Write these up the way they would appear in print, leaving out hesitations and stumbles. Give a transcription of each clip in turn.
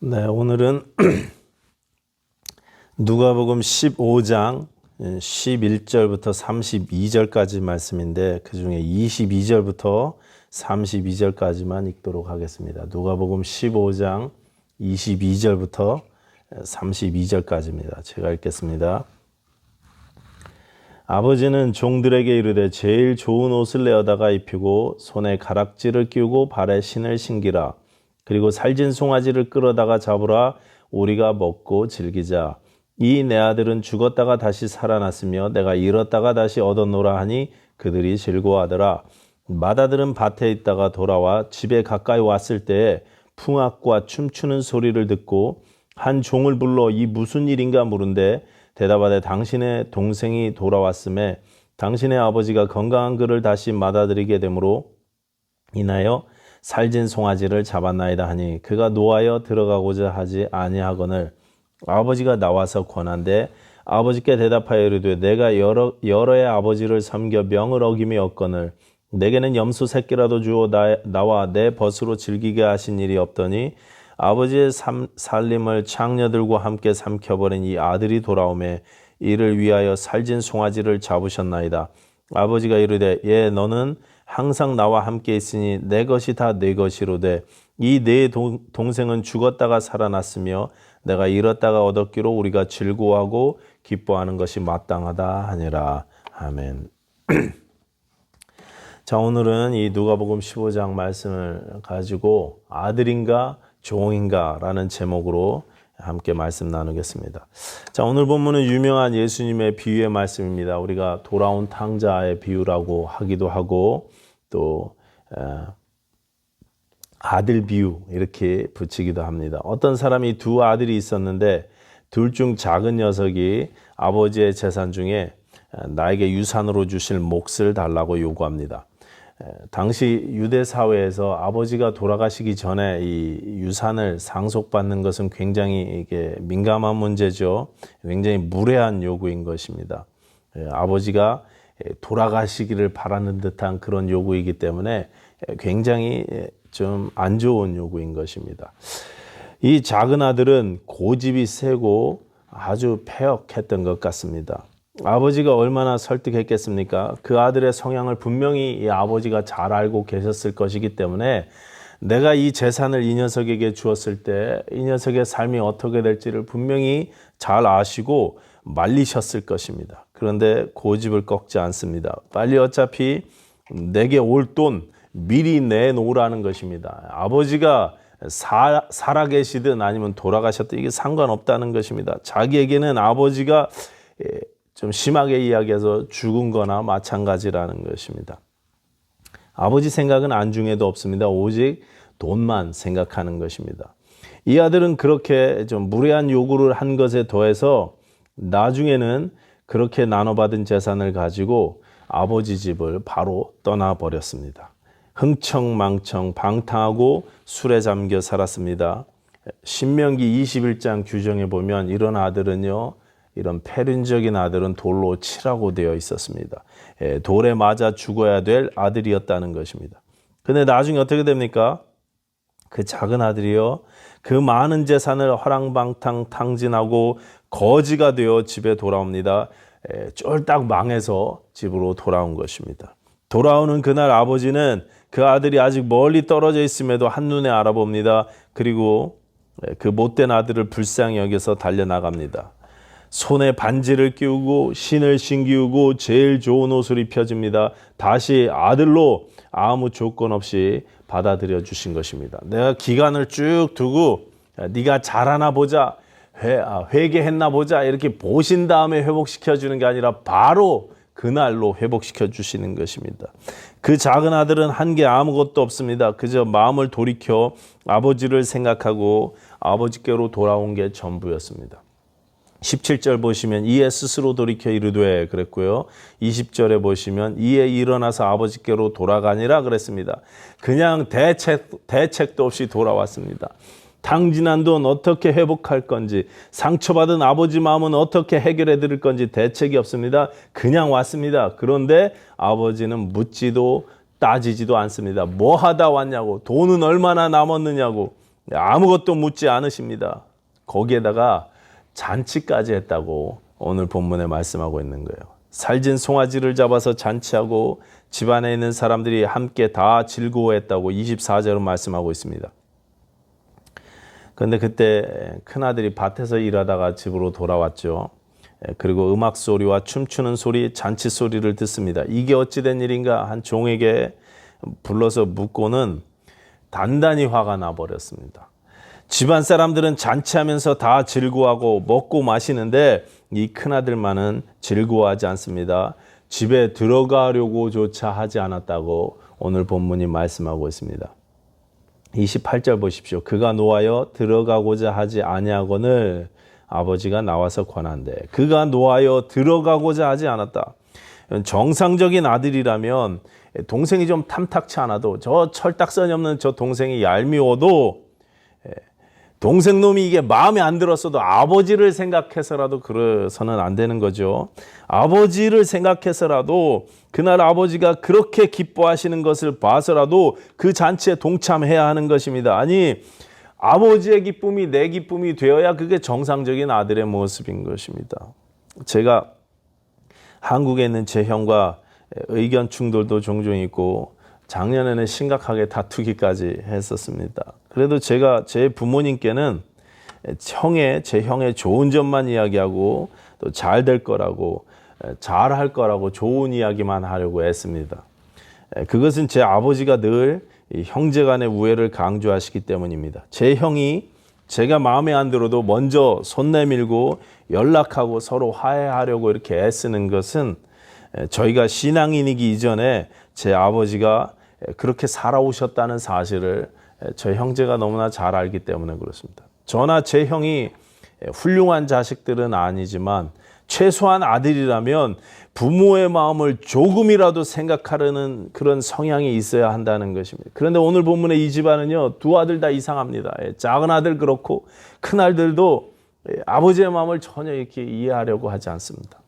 네, 오늘은 누가복음 15장 11절부터 32절까지 말씀인데 그중에 22절부터 32절까지만 읽도록 하겠습니다. 누가복음 15장 22절부터 32절까지입니다. 제가 읽겠습니다. 아버지는 종들에게 이르되 제일 좋은 옷을 내어다가 입히고 손에 가락지를 끼우고 발에 신을 신기라. 그리고 살진 송아지를 끌어다가 잡으라. 우리가 먹고 즐기자. 이 내 아들은 죽었다가 다시 살아났으며 내가 잃었다가 다시 얻었노라 하니 그들이 즐거워하더라. 맏아들은 밭에 있다가 돌아와 집에 가까이 왔을 때에 풍악과 춤추는 소리를 듣고 한 종을 불러 이 무슨 일인가 물은데 대답하되 당신의 동생이 돌아왔음에 당신의 아버지가 건강한 그를 다시 맏아들이게 되므로 인하여 살진 송아지를 잡았나이다 하니 그가 노하여 들어가고자 하지 아니하거늘 아버지가 나와서 권한대 아버지께 대답하여 이르되 내가 여러의 아버지를 섬겨 명을 어김이 없거늘 내게는 염소 새끼라도 주어 나와 내 벗으로 즐기게 하신 일이 없더니 아버지의 살림을 창녀들과 함께 삼켜버린 이 아들이 돌아오매 이를 위하여 살진 송아지를 잡으셨나이다. 아버지가 이르되 예 너는 항상 나와 함께 있으니 내 것이 다 내 것이로되 이 내 동생은 죽었다가 살아났으며 내가 잃었다가 얻었기로 우리가 즐거워하고 기뻐하는 것이 마땅하다 하니라. 아멘. 자, 오늘은 이 누가복음 15장 말씀을 가지고 아들인가 종인가 라는 제목으로 함께 말씀 나누겠습니다. 자, 오늘 본문은 유명한 예수님의 비유의 말씀입니다. 우리가 돌아온 탕자의 비유라고 하기도 하고 또 아들 비유 이렇게 붙이기도 합니다. 어떤 사람이 두 아들이 있었는데 둘 중 작은 녀석이 아버지의 재산 중에 나에게 유산으로 주실 몫을 달라고 요구합니다. 당시 유대 사회에서 아버지가 돌아가시기 전에 이 유산을 상속받는 것은 굉장히 이게 민감한 문제죠. 굉장히 무례한 요구인 것입니다. 아버지가 돌아가시기를 바라는 듯한 그런 요구이기 때문에 굉장히 좀 안 좋은 요구인 것입니다. 이 작은 아들은 고집이 세고 아주 패역했던 것 같습니다. 아버지가 얼마나 설득했겠습니까? 그 아들의 성향을 분명히 이 아버지가 잘 알고 계셨을 것이기 때문에 내가 이 재산을 이 녀석에게 주었을 때 이 녀석의 삶이 어떻게 될지를 분명히 잘 아시고 말리셨을 것입니다. 그런데 고집을 꺾지 않습니다. 빨리 어차피 내게 올 돈 미리 내놓으라는 것입니다. 아버지가 살아계시든 아니면 돌아가셨든 이게 상관없다는 것입니다. 자기에게는 아버지가 좀 심하게 이야기해서 죽은 거나 마찬가지라는 것입니다. 아버지 생각은 안중에도 없습니다. 오직 돈만 생각하는 것입니다. 이 아들은 그렇게 좀 무례한 요구를 한 것에 더해서 나중에는 그렇게 나눠받은 재산을 가지고 아버지 집을 바로 떠나버렸습니다. 흥청망청 방탕하고 술에 잠겨 살았습니다. 신명기 21장 규정에 보면 이런 아들은요, 이런 패륜적인 아들은 돌로 치라고 되어 있었습니다. 돌에 맞아 죽어야 될 아들이었다는 것입니다. 근데 나중에 어떻게 됩니까? 그 작은 아들이요, 그 많은 재산을 허랑방탕 탕진하고 거지가 되어 집에 돌아옵니다. 쫄딱 망해서 집으로 돌아온 것입니다. 돌아오는 그날 아버지는 그 아들이 아직 멀리 떨어져 있음에도 한눈에 알아봅니다. 그리고 그 못된 아들을 불쌍히 여겨서 달려나갑니다. 손에 반지를 끼우고 신을 신기우고 제일 좋은 옷을 입혀줍니다. 다시 아들로 아무 조건 없이 받아들여 주신 것입니다. 내가 기간을 쭉 두고 네가 잘하나 보자, 회개했나 보자 이렇게 보신 다음에 회복시켜 주는 게 아니라 바로 그날로 회복시켜 주시는 것입니다. 그 작은 아들은 한 게 아무것도 없습니다. 그저 마음을 돌이켜 아버지를 생각하고 아버지께로 돌아온 게 전부였습니다. 17절 보시면 이에 스스로 돌이켜 이르되 그랬고요. 20절에 보시면 이에 일어나서 아버지께로 돌아가니라 그랬습니다. 그냥 대책도 없이 돌아왔습니다. 탕진한 돈 어떻게 회복할 건지, 상처받은 아버지 마음은 어떻게 해결해 드릴 건지 대책이 없습니다. 그냥 왔습니다. 그런데 아버지는 묻지도 따지지도 않습니다. 뭐 하다 왔냐고, 돈은 얼마나 남았느냐고, 아무것도 묻지 않으십니다. 거기에다가 잔치까지 했다고 오늘 본문에 말씀하고 있는 거예요. 살진 송아지를 잡아서 잔치하고 집안에 있는 사람들이 함께 다 즐거워했다고 24절은 말씀하고 있습니다. 그런데 그때 큰아들이 밭에서 일하다가 집으로 돌아왔죠. 그리고 음악 소리와 춤추는 소리, 잔치 소리를 듣습니다. 이게 어찌된 일인가 한 종에게 불러서 묻고는 단단히 화가 나버렸습니다. 집안 사람들은 잔치하면서 다 즐거워하고 먹고 마시는데 이 큰아들만은 즐거워하지 않습니다. 집에 들어가려고조차 하지 않았다고 오늘 본문이 말씀하고 있습니다. 28절 보십시오. 그가 노하여 들어가고자 하지 아니하거늘 아버지가 나와서 권한대. 그가 노하여 들어가고자 하지 않았다. 정상적인 아들이라면 동생이 좀 탐탁치 않아도 저 철딱선이 없는 저 동생이 얄미워도 동생 놈이 이게 마음에 안 들었어도 아버지를 생각해서라도 그래서는 안 되는 거죠. 아버지를 생각해서라도 그날 아버지가 그렇게 기뻐하시는 것을 봐서라도 그 잔치에 동참해야 하는 것입니다. 아니, 아버지의 기쁨이 내 기쁨이 되어야 그게 정상적인 아들의 모습인 것입니다. 제가 한국에 있는 제 형과 의견 충돌도 종종 있고 작년에는 심각하게 다투기까지 했었습니다. 그래도 제가 제 부모님께는 제 형의 좋은 점만 이야기하고 또 잘 될 거라고 잘할 거라고 좋은 이야기만 하려고 했습니다. 그것은 제 아버지가 늘 형제 간의 우애를 강조하시기 때문입니다. 제 형이 제가 마음에 안 들어도 먼저 손 내밀고 연락하고 서로 화해하려고 이렇게 애쓰는 것은 저희가 신앙인이기 이전에 제 아버지가 그렇게 살아오셨다는 사실을 저희 형제가 너무나 잘 알기 때문에 그렇습니다. 저나 제 형이 훌륭한 자식들은 아니지만 최소한 아들이라면 부모의 마음을 조금이라도 생각하려는 그런 성향이 있어야 한다는 것입니다. 그런데 오늘 본문의 이 집안은요, 두 아들 다 이상합니다. 작은 아들 그렇고 큰 아들도 아버지의 마음을 전혀 이렇게 이해하려고 하지 않습니다.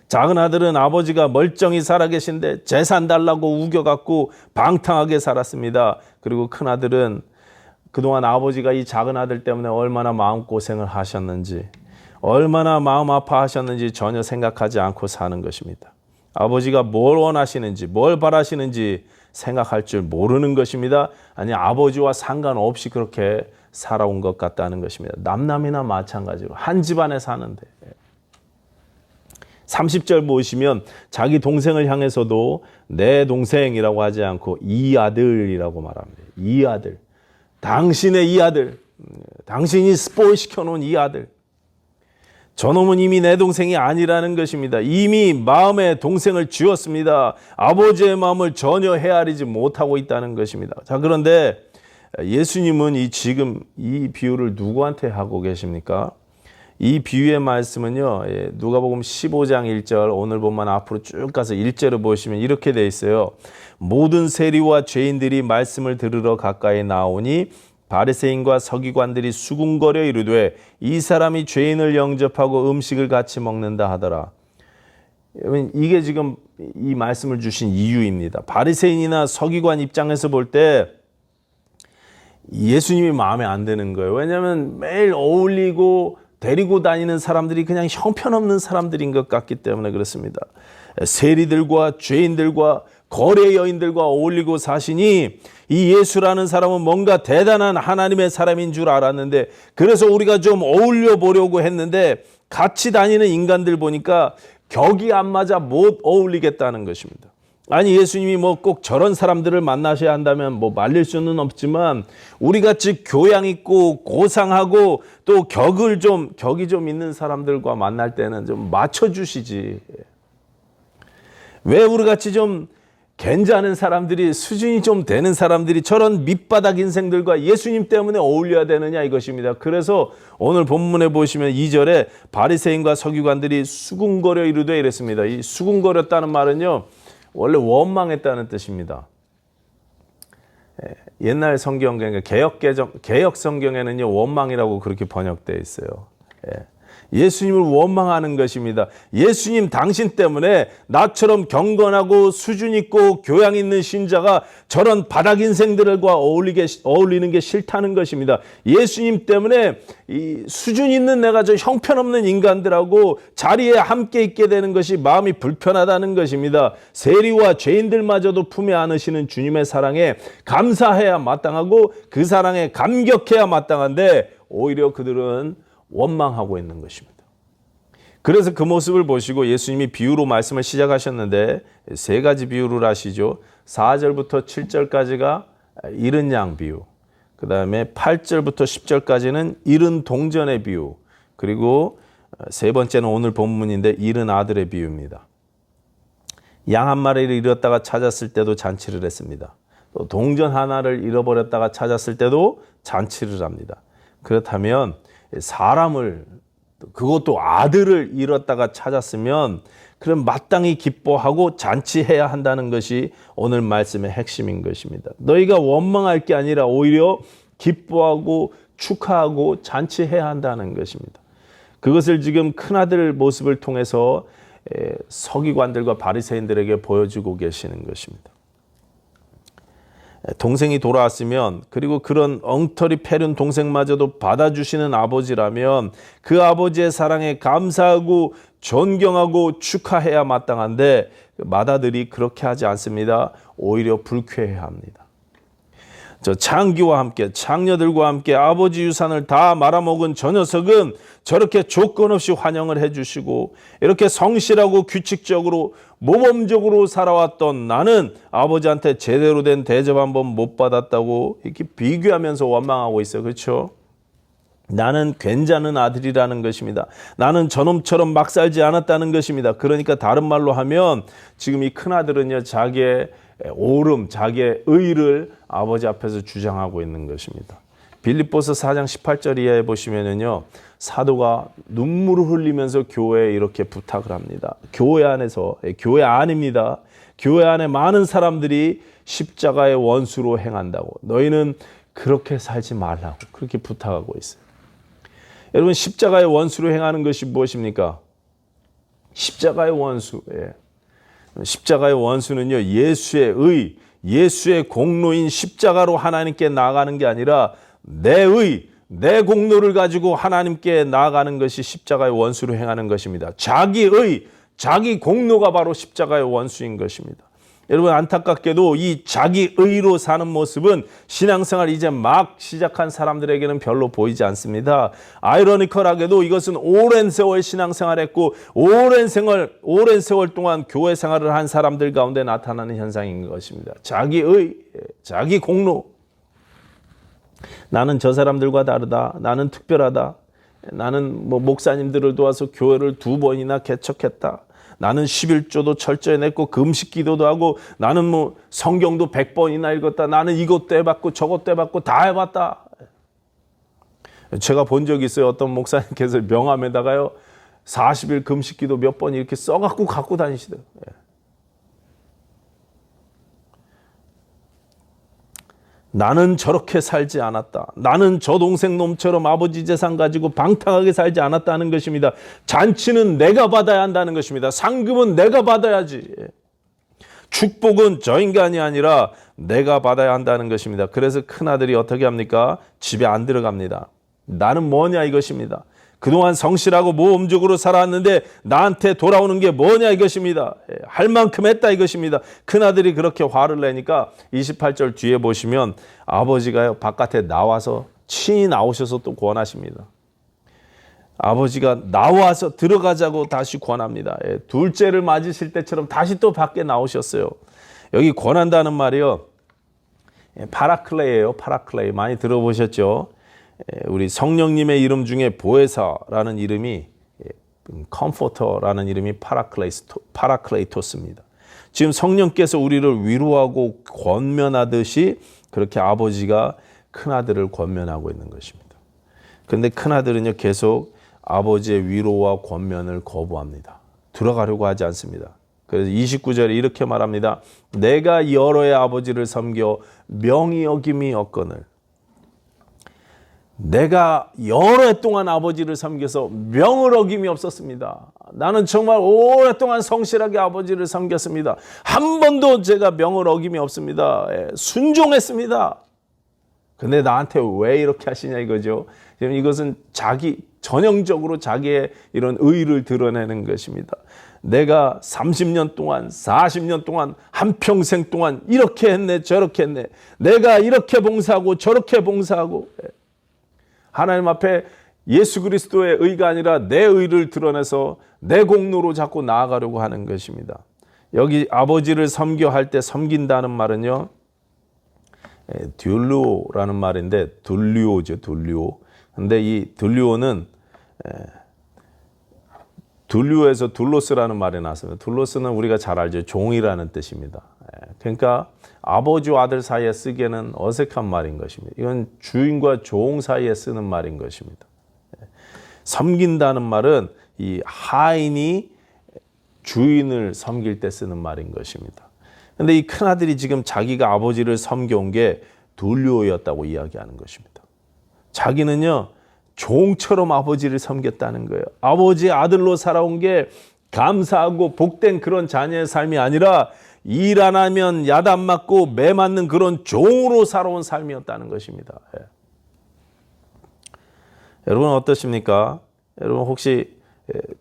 작은 아들은 아버지가 멀쩡히 살아계신데 재산 달라고 우겨갖고 방탕하게 살았습니다. 그리고 큰 아들은 그동안 아버지가 이 작은 아들 때문에 얼마나 마음고생을 하셨는지, 얼마나 마음 아파하셨는지 전혀 생각하지 않고 사는 것입니다. 아버지가 뭘 원하시는지, 뭘 바라시는지 생각할 줄 모르는 것입니다. 아니, 아버지와 상관없이 그렇게 살아온 것 같다는 것입니다. 남남이나 마찬가지로 한 집안에 사는데 30절 보시면 자기 동생을 향해서도 내 동생이라고 하지 않고 이 아들이라고 말합니다. 이 아들, 당신의 이 아들, 당신이 스포일 시켜놓은 이 아들. 저놈은 이미 내 동생이 아니라는 것입니다. 이미 마음에 동생을 쥐었습니다. 아버지의 마음을 전혀 헤아리지 못하고 있다는 것입니다. 자, 그런데 예수님은 지금 이 비유를 누구한테 하고 계십니까? 이 비유의 말씀은요, 누가복음 15장 1절, 오늘 본문 앞으로 쭉 가서 1절을 보시면 이렇게 돼 있어요. 모든 세리와 죄인들이 말씀을 들으러 가까이 나오니 바리새인과 서기관들이 수군거려 이르되 이 사람이 죄인을 영접하고 음식을 같이 먹는다 하더라. 이게 지금 이 말씀을 주신 이유입니다. 바리새인이나 서기관 입장에서 볼 때 예수님이 마음에 안 드는 거예요. 왜냐하면 매일 어울리고 데리고 다니는 사람들이 그냥 형편없는 사람들인 것 같기 때문에 그렇습니다. 세리들과 죄인들과 거래 여인들과 어울리고 사시니 이 예수라는 사람은 뭔가 대단한 하나님의 사람인 줄 알았는데, 그래서 우리가 좀 어울려 보려고 했는데 같이 다니는 인간들 보니까 격이 안 맞아 못 어울리겠다는 것입니다. 아니, 예수님이 뭐 꼭 저런 사람들을 만나셔야 한다면 뭐 말릴 수는 없지만 우리같이 교양 있고 고상하고 또 격이 좀 있는 사람들과 만날 때는 좀 맞춰주시지. 왜 우리같이 좀 괜찮은 사람들이, 수준이 좀 되는 사람들이 저런 밑바닥 인생들과 예수님 때문에 어울려야 되느냐 이것입니다. 그래서 오늘 본문에 보시면 2절에 바리새인과 서기관들이 수군거려 이르되 이랬습니다. 이 수군거렸다는 말은요, 원래 원망했다는 뜻입니다. 옛날 성경, 그러니까 개역 성경에는요, 원망이라고 그렇게 번역되어 있어요. 예수님을 원망하는 것입니다. 예수님 당신 때문에 나처럼 경건하고 수준 있고 교양 있는 신자가 저런 바닥 인생들과 어울리는 게 싫다는 것입니다. 예수님 때문에 이 수준 있는 내가 저 형편없는 인간들하고 자리에 함께 있게 되는 것이 마음이 불편하다는 것입니다. 세리와 죄인들마저도 품에 안으시는 주님의 사랑에 감사해야 마땅하고 그 사랑에 감격해야 마땅한데 오히려 그들은 원망하고 있는 것입니다. 그래서 그 모습을 보시고 예수님이 비유로 말씀을 시작하셨는데 세 가지 비유를 하시죠. 4절부터 7절까지가 잃은 양 비유, 그 다음에 8절부터 10절까지는 잃은 동전의 비유, 그리고 세 번째는 오늘 본문인데 잃은 아들의 비유입니다. 양 한 마리를 잃었다가 찾았을 때도 잔치를 했습니다. 또 동전 하나를 잃어버렸다가 찾았을 때도 잔치를 합니다. 그렇다면 사람을, 그것도 아들을 잃었다가 찾았으면 그럼 마땅히 기뻐하고 잔치해야 한다는 것이 오늘 말씀의 핵심인 것입니다. 너희가 원망할 게 아니라 오히려 기뻐하고 축하하고 잔치해야 한다는 것입니다. 그것을 지금 큰아들 모습을 통해서 서기관들과 바리새인들에게 보여주고 계시는 것입니다. 동생이 돌아왔으면, 그리고 그런 엉터리 패륜 동생마저도 받아주시는 아버지라면 그 아버지의 사랑에 감사하고 존경하고 축하해야 마땅한데 맏아들이 그렇게 하지 않습니다. 오히려 불쾌해야 합니다. 저 장기와 함께 장녀들과 함께 아버지 유산을 다 말아먹은 저 녀석은 저렇게 조건 없이 환영을 해주시고 이렇게 성실하고 규칙적으로 모범적으로 살아왔던 나는 아버지한테 제대로 된 대접 한번 못 받았다고 이렇게 비교하면서 원망하고 있어요. 그렇죠? 나는 괜찮은 아들이라는 것입니다. 나는 저놈처럼 막 살지 않았다는 것입니다. 그러니까 다른 말로 하면 지금 이 큰아들은요, 자기의 옳음, 자기의 의를 아버지 앞에서 주장하고 있는 것입니다. 빌립보서 4장 18절 이하에 보시면은요, 사도가 눈물을 흘리면서 교회에 이렇게 부탁을 합니다. 교회 안에서, 교회 안입니다. 교회 안에 많은 사람들이 십자가의 원수로 행한다고, 너희는 그렇게 살지 말라고 그렇게 부탁하고 있어요. 여러분, 십자가의 원수로 행하는 것이 무엇입니까? 십자가의 원수. 십자가의 원수는요, 예수의 의, 예수의 공로인 십자가로 하나님께 나아가는 게 아니라 내 의, 내 공로를 가지고 하나님께 나아가는 것이 십자가의 원수로 행하는 것입니다. 자기 의, 자기 공로가 바로 십자가의 원수인 것입니다. 여러분, 안타깝게도 이 자기 의로 사는 모습은 신앙생활 이제 막 시작한 사람들에게는 별로 보이지 않습니다. 아이러니컬하게도 이것은 오랜 세월 신앙생활했고 오랜 세월 동안 교회 생활을 한 사람들 가운데 나타나는 현상인 것입니다. 자기 의, 자기 공로. 나는 저 사람들과 다르다. 나는 특별하다. 나는 목사님들을 도와서 교회를 2번이나 개척했다. 나는 11조도 철저히 냈고 금식 기도도 하고 나는 성경도 100번이나 읽었다. 나는 이것도 해봤고 저것도 해봤고 다 해봤다. 제가 본 적이 있어요. 어떤 목사님께서 명함에다가요 40일 금식 기도 몇 번 이렇게 써갖고 갖고 다니시더라고요. 나는 저렇게 살지 않았다. 나는 저 동생 놈처럼 아버지 재산 가지고 방탕하게 살지 않았다는 것입니다. 잔치는 내가 받아야 한다는 것입니다. 상금은 내가 받아야지. 축복은 저 인간이 아니라 내가 받아야 한다는 것입니다. 그래서 큰아들이 어떻게 합니까? 집에 안 들어갑니다. 나는 뭐냐 이것입니다. 그동안 성실하고 모범적으로 살아왔는데 나한테 돌아오는 게 뭐냐 이것입니다. 할 만큼 했다 이것입니다. 큰아들이 그렇게 화를 내니까 28절 뒤에 보시면 아버지가요 바깥에 나와서 친히 나오셔서 또 권하십니다. 아버지가 나와서 들어가자고 다시 권합니다. 둘째를 맞으실 때처럼 다시 또 밖에 나오셨어요. 여기 권한다는 말이요, 파라클레이예요. 파라클레이 많이 들어보셨죠? 우리 성령님의 이름 중에 보혜사라는 이름이, 컴포터라는 이름이 파라클레이토스입니다. 지금 성령께서 우리를 위로하고 권면하듯이 그렇게 아버지가 큰아들을 권면하고 있는 것입니다. 그런데 큰아들은요 계속 아버지의 위로와 권면을 거부합니다. 들어가려고 하지 않습니다. 그래서 29절에 이렇게 말합니다. 내가 여러의 아버지를 섬겨 명의 여김이 없거늘 내가 여러 해 동안 아버지를 섬겨서 명을 어김이 없었습니다. 나는 정말 오랫동안 성실하게 아버지를 섬겼습니다. 한 번도 제가 명을 어김이 없습니다. 순종했습니다. 근데 나한테 왜 이렇게 하시냐 이거죠. 이것은 전형적으로 자기의 이런 의의를 드러내는 것입니다. 내가 30년 동안, 40년 동안, 한평생 동안 이렇게 했네, 저렇게 했네. 내가 이렇게 봉사하고 저렇게 봉사하고. 하나님 앞에 예수 그리스도의 의가 아니라 내 의를 드러내서 내 공로로 자꾸 나아가려고 하는 것입니다. 여기 아버지를 섬겨할 때 섬긴다는 말은요, 듀르오라는 말인데 둘리오죠, 둘리오. 근데 이 둘리오는 둘리오에서 둘로스라는 말이 나왔습니다. 둘로스는 우리가 잘 알죠. 종이라는 뜻입니다. 그러니까 아버지와 아들 사이에 쓰기에는 어색한 말인 것입니다. 이건 주인과 종 사이에 쓰는 말인 것입니다. 섬긴다는 말은 이 하인이 주인을 섬길 때 쓰는 말인 것입니다. 그런데 이 큰아들이 지금 자기가 아버지를 섬겨온 게 둘리오였다고 이야기하는 것입니다. 자기는요, 종처럼 아버지를 섬겼다는 거예요. 아버지의 아들로 살아온 게 감사하고 복된 그런 자녀의 삶이 아니라 일 안 하면 야단 맞고 매 맞는 그런 종으로 살아온 삶이었다는 것입니다. 여러분 어떠십니까? 여러분 혹시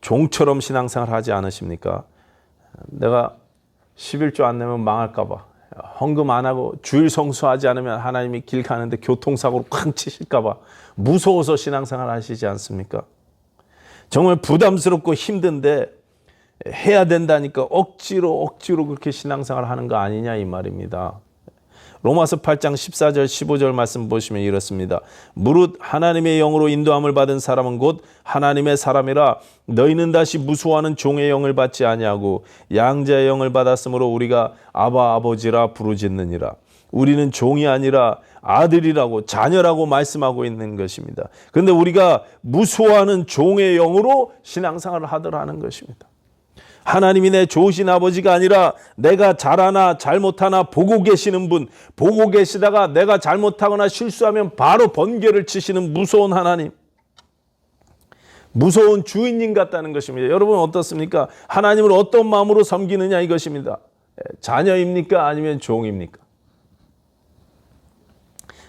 종처럼 신앙생활 하지 않으십니까? 내가 11조 안 내면 망할까 봐, 헌금 안 하고 주일 성수하지 않으면 하나님이 길 가는데 교통사고로 쾅 치실까 봐 무서워서 신앙생활 하시지 않습니까? 정말 부담스럽고 힘든데 해야 된다니까 억지로 그렇게 신앙생활 하는 거 아니냐 이 말입니다. 로마서 8장 14절 15절 말씀 보시면 이렇습니다. 무릇 하나님의 영으로 인도함을 받은 사람은 곧 하나님의 사람이라 너희는 다시 무수하는 종의 영을 받지 아니하고 양자의 영을 받았으므로 우리가 아바 아버지라 부르짖느니라. 우리는 종이 아니라 아들이라고 자녀라고 말씀하고 있는 것입니다. 그런데 우리가 무수하는 종의 영으로 신앙생활을 하더라는 것입니다. 하나님이 내 좋으신 아버지가 아니라 내가 잘하나 잘못하나 보고 계시는 분, 보고 계시다가 내가 잘못하거나 실수하면 바로 번개를 치시는 무서운 하나님, 무서운 주인님 같다는 것입니다. 여러분 어떻습니까? 하나님을 어떤 마음으로 섬기느냐 이것입니다. 자녀입니까? 아니면 종입니까?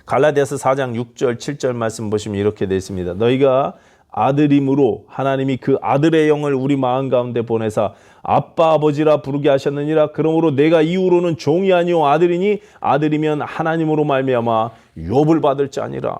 갈라디아서 4장 6절 7절 말씀 보시면 이렇게 되어 있습니다. 너희가 아들임으로 하나님이 그 아들의 영을 우리 마음 가운데 보내사 아빠 아버지라 부르게 하셨느니라. 그러므로 내가 이후로는 종이 아니요 아들이니 아들이면 하나님으로 말미암아 유업을 받을 자니라.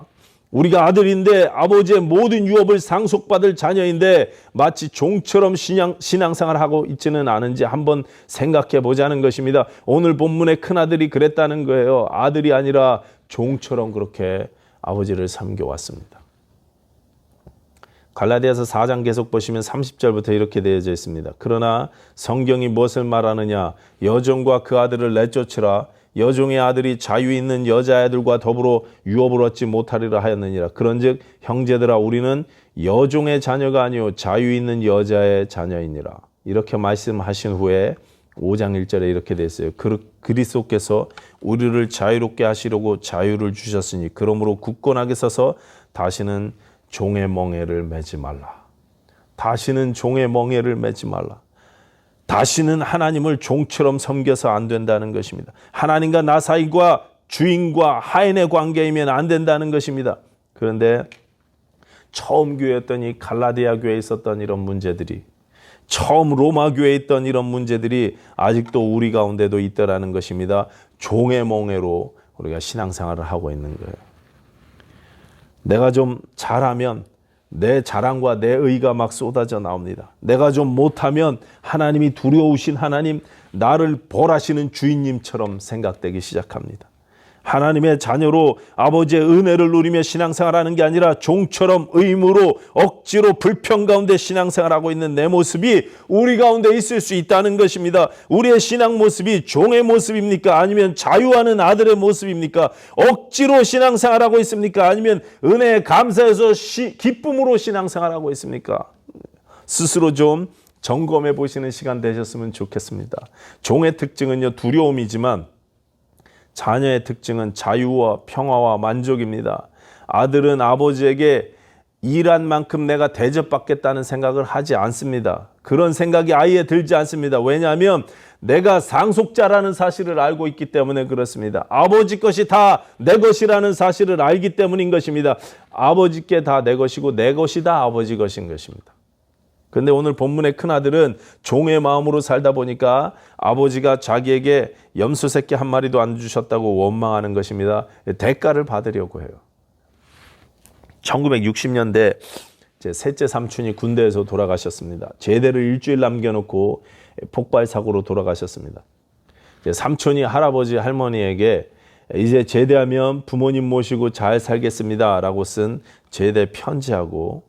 우리가 아들인데 아버지의 모든 유업을 상속받을 자녀인데 마치 종처럼 신앙생활을 하고 있지는 않은지 한번 생각해 보자는 것입니다. 오늘 본문의 큰아들이 그랬다는 거예요. 아들이 아니라 종처럼 그렇게 아버지를 섬겨왔습니다. 갈라디아서 4장 계속 보시면 30절부터 이렇게 되어져 있습니다. 그러나 성경이 무엇을 말하느냐? 여종과 그 아들을 내쫓으라. 여종의 아들이 자유 있는 여자아들과 더불어 유업을 얻지 못하리라 하였느니라. 그런즉 형제들아 우리는 여종의 자녀가 아니요 자유 있는 여자의 자녀이니라. 이렇게 말씀하신 후에 5장 1절에 이렇게 되어 있어요. 그리스도께서 우리를 자유롭게 하시려고 자유를 주셨으니 그러므로 굳건하게 서서 다시는 종의 멍에를 매지 말라. 다시는 종의 멍에를 매지 말라. 다시는 하나님을 종처럼 섬겨서 안 된다는 것입니다. 하나님과 나 사이가 주인과 하인의 관계이면 안 된다는 것입니다. 그런데 처음 교회였던 이 갈라디아 교회에 있었던 이런 문제들이, 처음 로마 교회에 있던 이런 문제들이 아직도 우리 가운데도 있더라는 것입니다. 종의 멍에로 우리가 신앙생활을 하고 있는 거예요. 내가 좀 잘하면 내 자랑과 내 의가 막 쏟아져 나옵니다. 내가 좀 못하면 하나님이 두려우신 하나님, 나를 벌하시는 주인님처럼 생각되기 시작합니다. 하나님의 자녀로 아버지의 은혜를 누리며 신앙생활하는 게 아니라 종처럼 의무로 억지로 불평 가운데 신앙생활하고 있는 내 모습이 우리 가운데 있을 수 있다는 것입니다. 우리의 신앙 모습이 종의 모습입니까? 아니면 자유하는 아들의 모습입니까? 억지로 신앙생활하고 있습니까? 아니면 은혜에 감사해서 기쁨으로 신앙생활하고 있습니까? 스스로 좀 점검해 보시는 시간 되셨으면 좋겠습니다. 종의 특징은요, 두려움이지만 자녀의 특징은 자유와 평화와 만족입니다. 아들은 아버지에게 일한 만큼 내가 대접받겠다는 생각을 하지 않습니다. 그런 생각이 아예 들지 않습니다. 왜냐하면 내가 상속자라는 사실을 알고 있기 때문에 그렇습니다. 아버지 것이 다 내 것이라는 사실을 알기 때문인 것입니다. 아버지께 다 내 것이고 내 것이 다 아버지 것인 것입니다. 그런데 오늘 본문의 큰아들은 종의 마음으로 살다 보니까 아버지가 자기에게 염소 새끼 한 마리도 안 주셨다고 원망하는 것입니다. 대가를 받으려고 해요. 1960년대 제 셋째 삼촌이 군대에서 돌아가셨습니다. 제대를 일주일 남겨놓고 폭발 사고로 돌아가셨습니다. 삼촌이 할아버지 할머니에게 이제 제대하면 부모님 모시고 잘 살겠습니다 라고 쓴 제대 편지하고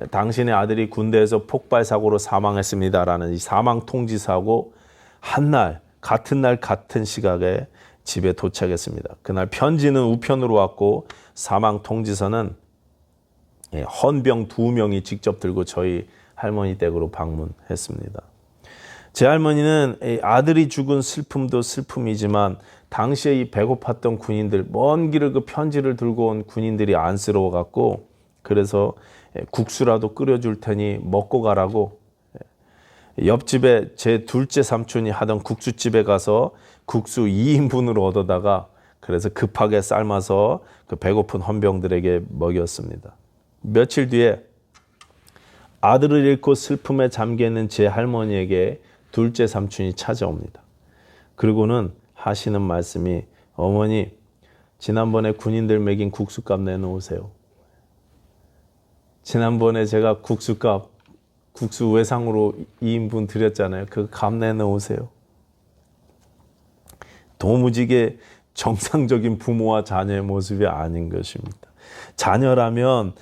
당신의 아들이 군대에서 폭발 사고로 사망했습니다 라는 이 사망 통지서하고 같은 날 같은 시각에 집에 도착했습니다. 그날 편지는 우편으로 왔고 사망 통지서는 헌병 2명이 직접 들고 저희 할머니 댁으로 방문했습니다. 제 할머니는 아들이 죽은 슬픔도 슬픔이지만 당시에 이 배고팠던 군인들, 먼 길을 그 편지를 들고 온 군인들이 안쓰러워 갖고 그래서 국수라도 끓여줄 테니 먹고 가라고 옆집에 제 둘째 삼촌이 하던 국수집에 가서 국수 2인분을 얻어다가 그래서 급하게 삶아서 그 배고픈 헌병들에게 먹였습니다. 며칠 뒤에 아들을 잃고 슬픔에 잠겨있는 제 할머니에게 둘째 삼촌이 찾아옵니다. 그리고는 하시는 말씀이 어머니 지난번에 군인들 먹인 국수값 내놓으세요. 지난번에 제가 국수 외상으로 2인분 드렸잖아요. 그 값 내놓으세요. 도무지게 정상적인 부모와 자녀의 모습이 아닌 것입니다. 자녀라면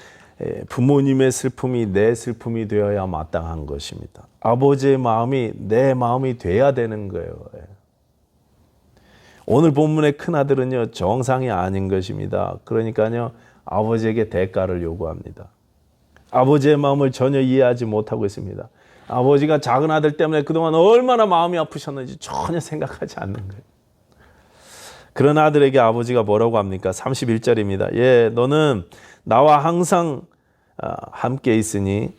부모님의 슬픔이 내 슬픔이 되어야 마땅한 것입니다. 아버지의 마음이 내 마음이 돼야 되는 거예요. 오늘 본문의 큰아들은요 정상이 아닌 것입니다. 그러니까요 아버지에게 대가를 요구합니다. 아버지의 마음을 전혀 이해하지 못하고 있습니다. 아버지가 작은 아들 때문에 그동안 얼마나 마음이 아프셨는지 전혀 생각하지 않는 거예요. 그런 아들에게 아버지가 뭐라고 합니까? 31절입니다. 예, 너는 나와 항상 함께 있으니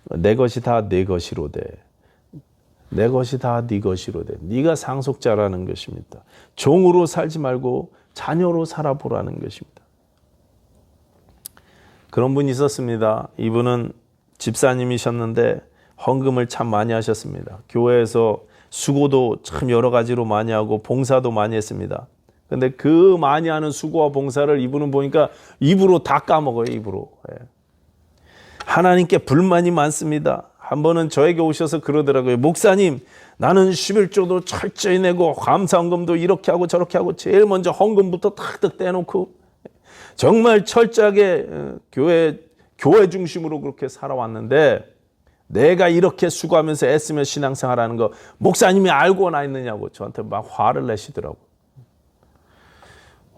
내 것이 다 네 것이로되 내 것이 다 네 것이로되 네가 상속자라는 것입니다. 종으로 살지 말고 자녀로 살아보라는 것입니다. 그런 분이 있었습니다. 이분은 집사님이셨는데 헌금을 참 많이 하셨습니다. 교회에서 수고도 참 여러 가지로 많이 하고 봉사도 많이 했습니다. 근데 그 많이 하는 수고와 봉사를 이분은 보니까 입으로 다 까먹어요. 입으로. 하나님께 불만이 많습니다. 한 번은 저에게 오셔서 그러더라고요. 목사님, 나는 11조도 철저히 내고 감사헌금도 이렇게 하고 저렇게 하고 제일 먼저 헌금부터 탁탁 떼놓고 정말 철저하게 교회 중심으로 그렇게 살아왔는데 내가 이렇게 수고하면서 애쓰며 신앙생활하는 거 목사님이 알고나 있느냐고 저한테 막 화를 내시더라고요.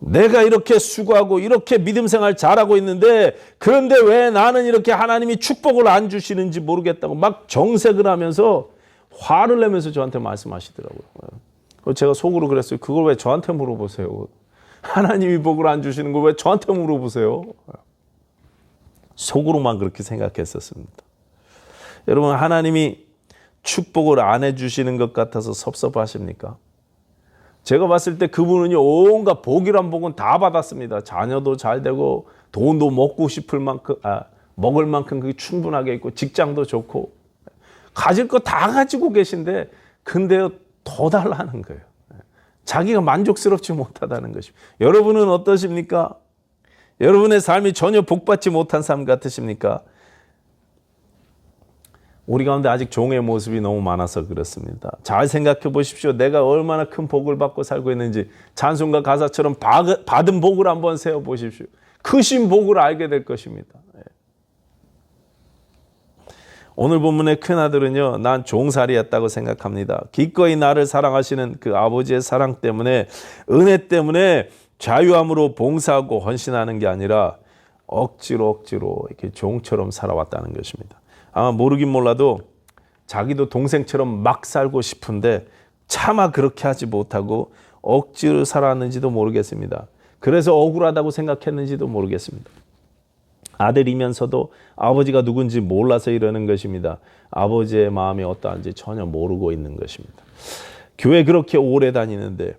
내가 이렇게 수고하고 이렇게 믿음생활 잘하고 있는데 그런데 왜 나는 이렇게 하나님이 축복을 안 주시는지 모르겠다고 막 정색을 하면서 화를 내면서 저한테 말씀하시더라고요. 제가 속으로 그랬어요. 그걸 왜 저한테 물어보세요. 하나님이 복을 안 주시는 걸 왜 저한테 물어보세요. 속으로만 그렇게 생각했었습니다. 여러분 하나님이 축복을 안 해주시는 것 같아서 섭섭하십니까? 제가 봤을 때 그분은요 온갖 복이란 복은 다 받았습니다. 자녀도 잘 되고 돈도 먹고 싶을 만큼 먹을 만큼 그게 충분하게 있고 직장도 좋고 가질 거 다 가지고 계신데 근데요 더 달라는 거예요. 자기가 만족스럽지 못하다는 것입니다. 여러분은 어떠십니까? 여러분의 삶이 전혀 복받지 못한 삶 같으십니까? 우리 가운데 아직 종의 모습이 너무 많아서 그렇습니다. 잘 생각해 보십시오. 내가 얼마나 큰 복을 받고 살고 있는지 찬송가 가사처럼 받은 복을 한번 세어보십시오. 크신 복을 알게 될 것입니다. 오늘 본문의 큰아들은요. 난 종살이였다고 생각합니다. 기꺼이 나를 사랑하시는 그 아버지의 사랑 때문에 은혜 때문에 자유함으로 봉사하고 헌신하는 게 아니라 억지로 이렇게 종처럼 살아왔다는 것입니다. 아마 모르긴 몰라도 자기도 동생처럼 막 살고 싶은데 차마 그렇게 하지 못하고 억지로 살았는지도 모르겠습니다. 그래서 억울하다고 생각했는지도 모르겠습니다. 아들이면서도 아버지가 누군지 몰라서 이러는 것입니다. 아버지의 마음이 어떠한지 전혀 모르고 있는 것입니다. 교회 그렇게 오래 다니는데,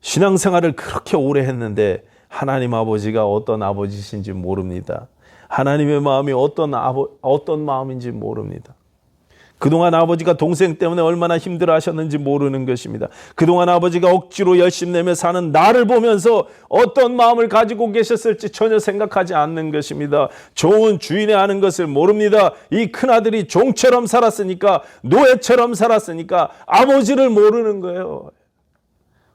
신앙생활을 그렇게 오래 했는데 하나님 아버지가 어떤 아버지신지 모릅니다. 하나님의 마음이 어떤 마음인지 모릅니다. 그동안 아버지가 동생 때문에 얼마나 힘들어 하셨는지 모르는 것입니다. 그동안 아버지가 억지로 열심내며 사는 나를 보면서 어떤 마음을 가지고 계셨을지 전혀 생각하지 않는 것입니다. 종은 주인의 하는 것을 모릅니다. 이 큰아들이 종처럼 살았으니까, 노예처럼 살았으니까 아버지를 모르는 거예요.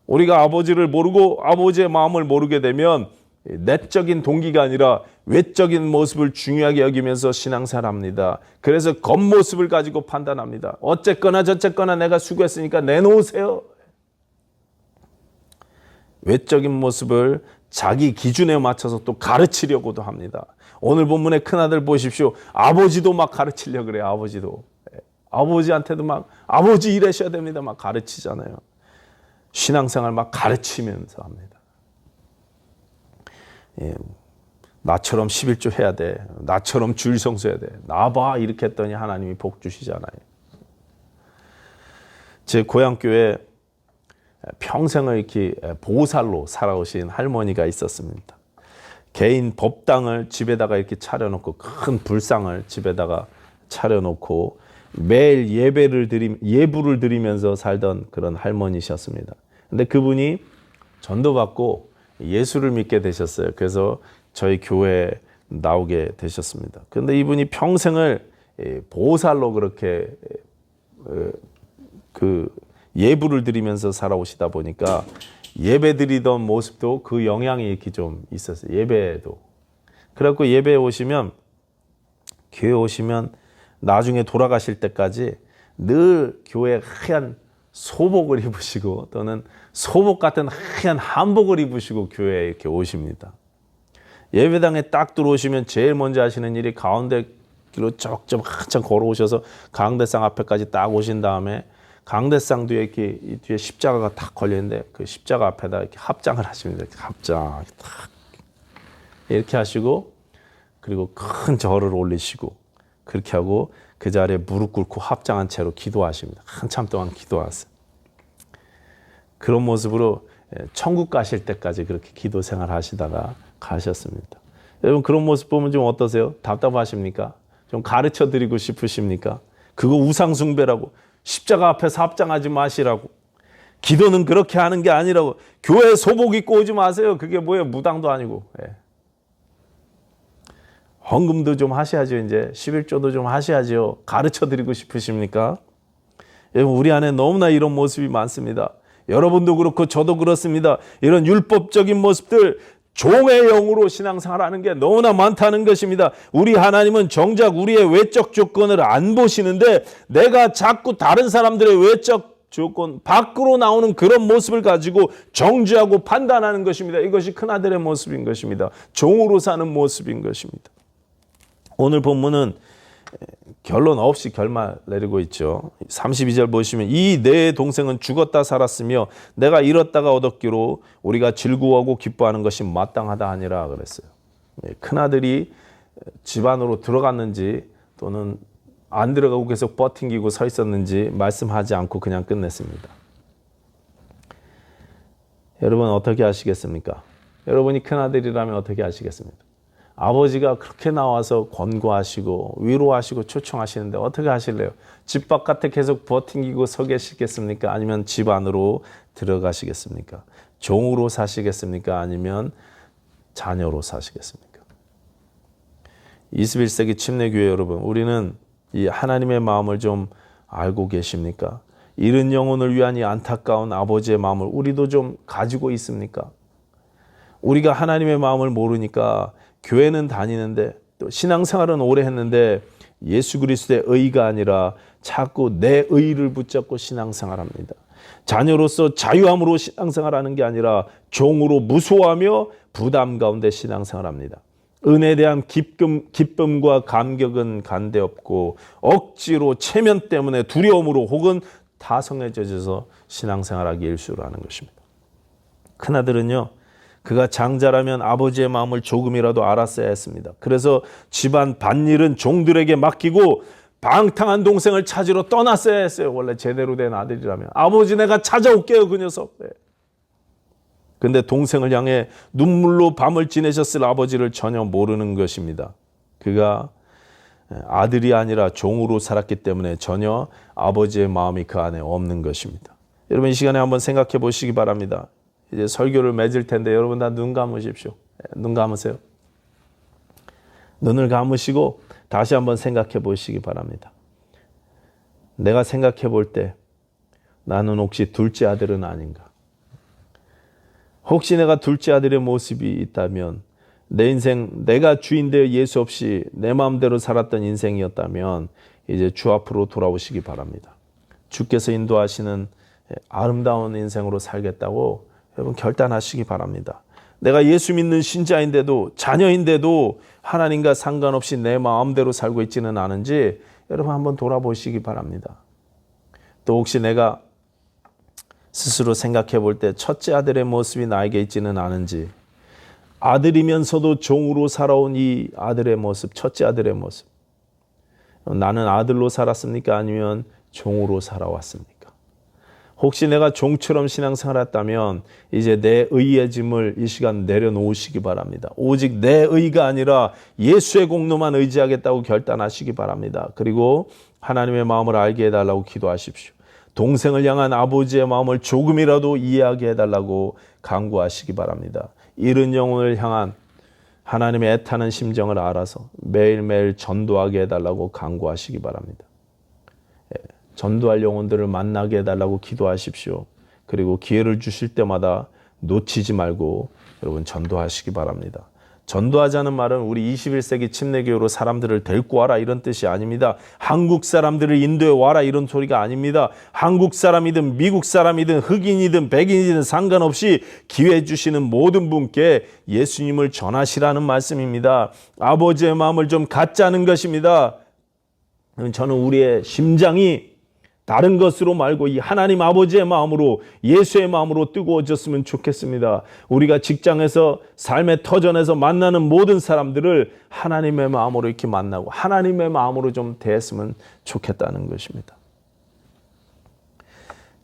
우리가 아버지를 모르고 아버지의 마음을 모르게 되면 내적인 동기가 아니라 외적인 모습을 중요하게 여기면서 신앙생활합니다. 그래서 겉모습을 가지고 판단합니다. 어쨌거나 저쨌거나 내가 수고했으니까 내놓으세요. 외적인 모습을 자기 기준에 맞춰서 또 가르치려고도 합니다. 오늘 본문의 큰아들 보십시오. 아버지도 막 가르치려고 그래요. 아버지도. 아버지한테도 막 아버지 이러셔야 됩니다. 막 가르치잖아요. 신앙생활 막 가르치면서 합니다. 예, 나처럼 11조 해야 돼. 나처럼 주일 성수해야 돼. 나봐 이렇게 했더니 하나님이 복 주시잖아요. 제 고향교회 평생을 이렇게 보살로 살아오신 할머니가 있었습니다. 개인 법당을 집에다가 이렇게 차려놓고, 큰 불상을 집에다가 차려놓고 매일 예부를 드리면서 살던 그런 할머니셨습니다. 근데 그분이 전도받고 예수를 믿게 되셨어요. 그래서 저희 교회에 나오게 되셨습니다. 그런데 이분이 평생을 보살로 그렇게 예부를 드리면서 살아오시다 보니까 예배 드리던 모습도 그 영향이 이렇게 좀 있었어요. 예배에도. 그래갖고 예배에 오시면, 교회에 오시면 나중에 돌아가실 때까지 늘 교회에 하얀 소복을 입으시고, 또는 소복 같은 하얀 한복을 입으시고 교회에 이렇게 오십니다. 예배당에 딱 들어오시면 제일 먼저 하시는 일이 가운데 길로 쩍쩍 한참 걸어오셔서 강대상 앞에까지 딱 오신 다음에, 강대상 뒤에 이렇게 이 뒤에 십자가가 딱 걸려있는데 그 십자가 앞에다 이렇게 합장을 하십니다. 이렇게 합장 딱 이렇게 하시고, 그리고 큰 절을 올리시고, 그렇게 하고 그 자리에 무릎 꿇고 합장한 채로 기도하십니다. 한참 동안 기도하세요. 그런 모습으로 천국 가실 때까지 그렇게 기도 생활 하시다가 가셨습니다. 여러분, 그런 모습 보면 좀 어떠세요? 답답하십니까? 좀 가르쳐 드리고 싶으십니까? 그거 우상숭배라고, 십자가 앞에서 합장하지 마시라고, 기도는 그렇게 하는 게 아니라고, 교회 소복 입고 오지 마세요. 그게 뭐예요? 무당도 아니고. 헌금도 좀 하셔야죠. 이제 11조도 좀 하셔야죠. 가르쳐 드리고 싶으십니까? 여러분, 우리 안에 너무나 이런 모습이 많습니다. 여러분도 그렇고 저도 그렇습니다. 이런 율법적인 모습들, 종의 영으로 신앙생활하는 게 너무나 많다는 것입니다. 우리 하나님은 정작 우리의 외적 조건을 안 보시는데, 내가 자꾸 다른 사람들의 외적 조건 밖으로 나오는 그런 모습을 가지고 정죄하고 판단하는 것입니다. 이것이 큰아들의 모습인 것입니다. 종으로 사는 모습인 것입니다. 오늘 본문은 결론 없이 결말 내리고 있죠. 32절 보시면, 이 내 동생은 죽었다 살았으며 내가 잃었다가 얻었기로 우리가 즐거워하고 기뻐하는 것이 마땅하다 하니라 그랬어요. 큰아들이 집 안으로 들어갔는지 또는 안 들어가고 계속 버팅기고 서 있었는지 말씀하지 않고 그냥 끝냈습니다. 여러분 어떻게 하시겠습니까? 여러분이 큰아들이라면 어떻게 하시겠습니까? 아버지가 그렇게 나와서 권고하시고 위로하시고 초청하시는데 어떻게 하실래요? 집 바깥에 계속 버팅기고 서 계시겠습니까? 아니면 집 안으로 들어가시겠습니까? 종으로 사시겠습니까? 아니면 자녀로 사시겠습니까? 21세기 침례교회 여러분, 우리는 이 하나님의 마음을 좀 알고 계십니까? 잃은 영혼을 위한 이 안타까운 아버지의 마음을 우리도 좀 가지고 있습니까? 우리가 하나님의 마음을 모르니까 교회는 다니는데, 또 신앙생활은 오래 했는데 예수 그리스도의 의가 아니라 자꾸 내 의를 붙잡고 신앙생활합니다. 자녀로서 자유함으로 신앙생활하는 게 아니라 종으로 무소하며 부담 가운데 신앙생활합니다. 은혜에 대한 기쁨과 감격은 간데 없고 억지로 체면 때문에 두려움으로 혹은 타성에 젖어서 신앙생활하기 일수로 하는 것입니다. 큰아들은요, 그가 장자라면 아버지의 마음을 조금이라도 알았어야 했습니다. 그래서 집안 밭일은 종들에게 맡기고 방탕한 동생을 찾으러 떠났어야 했어요. 원래 제대로 된 아들이라면. 아버지 내가 찾아올게요, 그 녀석. 근데 동생을 향해 눈물로 밤을 지내셨을 아버지를 전혀 모르는 것입니다. 그가 아들이 아니라 종으로 살았기 때문에 전혀 아버지의 마음이 그 안에 없는 것입니다. 여러분 이 시간에 한번 생각해 보시기 바랍니다. 이제 설교를 맺을 텐데 여러분 다 눈 감으십시오. 눈 감으세요. 눈을 감으시고 다시 한번 생각해 보시기 바랍니다. 내가 생각해 볼 때 나는 혹시 둘째 아들은 아닌가? 혹시 내가 둘째 아들의 모습이 있다면 내 인생 내가 주인되어 예수 없이 내 마음대로 살았던 인생이었다면 이제 주 앞으로 돌아오시기 바랍니다. 주께서 인도하시는 아름다운 인생으로 살겠다고 여러분 결단하시기 바랍니다. 내가 예수 믿는 신자인데도 자녀인데도 하나님과 상관없이 내 마음대로 살고 있지는 않은지 여러분 한번 돌아보시기 바랍니다. 또 혹시 내가 스스로 생각해 볼 때 첫째 아들의 모습이 나에게 있지는 않은지 아들이면서도 종으로 살아온 이 아들의 모습, 첫째 아들의 모습 나는 아들로 살았습니까? 아니면 종으로 살아왔습니까? 혹시 내가 종처럼 신앙생활했다면 이제 내 의의 짐을 이 시간 내려놓으시기 바랍니다. 오직 내 의가 아니라 예수의 공로만 의지하겠다고 결단하시기 바랍니다. 그리고 하나님의 마음을 알게 해달라고 기도하십시오. 동생을 향한 아버지의 마음을 조금이라도 이해하게 해달라고 간구하시기 바랍니다. 잃은 영혼을 향한 하나님의 애타는 심정을 알아서 매일매일 전도하게 해달라고 간구하시기 바랍니다. 전도할 영혼들을 만나게 해달라고 기도하십시오. 그리고 기회를 주실 때마다 놓치지 말고 여러분 전도하시기 바랍니다. 전도하자는 말은 우리 21세기 침례교회로 사람들을 데리고 와라 이런 뜻이 아닙니다. 한국 사람들을 인도에 와라 이런 소리가 아닙니다. 한국 사람이든 미국 사람이든 흑인이든 백인이든 상관없이 기회 주시는 모든 분께 예수님을 전하시라는 말씀입니다. 아버지의 마음을 좀 갖자는 것입니다. 저는 우리의 심장이 다른 것으로 말고 이 하나님 아버지의 마음으로 예수의 마음으로 뜨거워졌으면 좋겠습니다. 우리가 직장에서 삶의 터전에서 만나는 모든 사람들을 하나님의 마음으로 이렇게 만나고 하나님의 마음으로 좀 대했으면 좋겠다는 것입니다.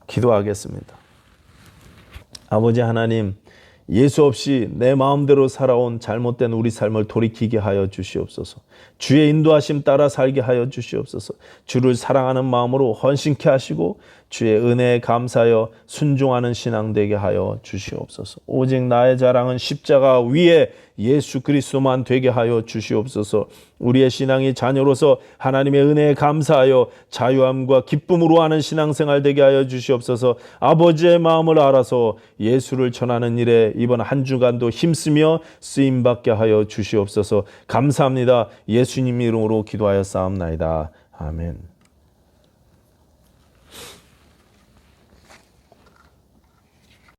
기도하겠습니다. 아버지 하나님, 예수 없이 내 마음대로 살아온 잘못된 우리 삶을 돌이키게 하여 주시옵소서. 주의 인도하심 따라 살게 하여 주시옵소서. 주를 사랑하는 마음으로 헌신케 하시고 주의 은혜에 감사하여 순종하는 신앙 되게 하여 주시옵소서. 오직 나의 자랑은 십자가 위에 예수 그리스도만 되게 하여 주시옵소서. 우리의 신앙이 자녀로서 하나님의 은혜에 감사하여 자유함과 기쁨으로 하는 신앙생활 되게 하여 주시옵소서. 아버지의 마음을 알아서 예수를 전하는 일에 이번 한 주간도 힘쓰며 쓰임받게 하여 주시옵소서. 감사합니다. 예수님 이름으로 기도하여 싸움나이다. 아멘.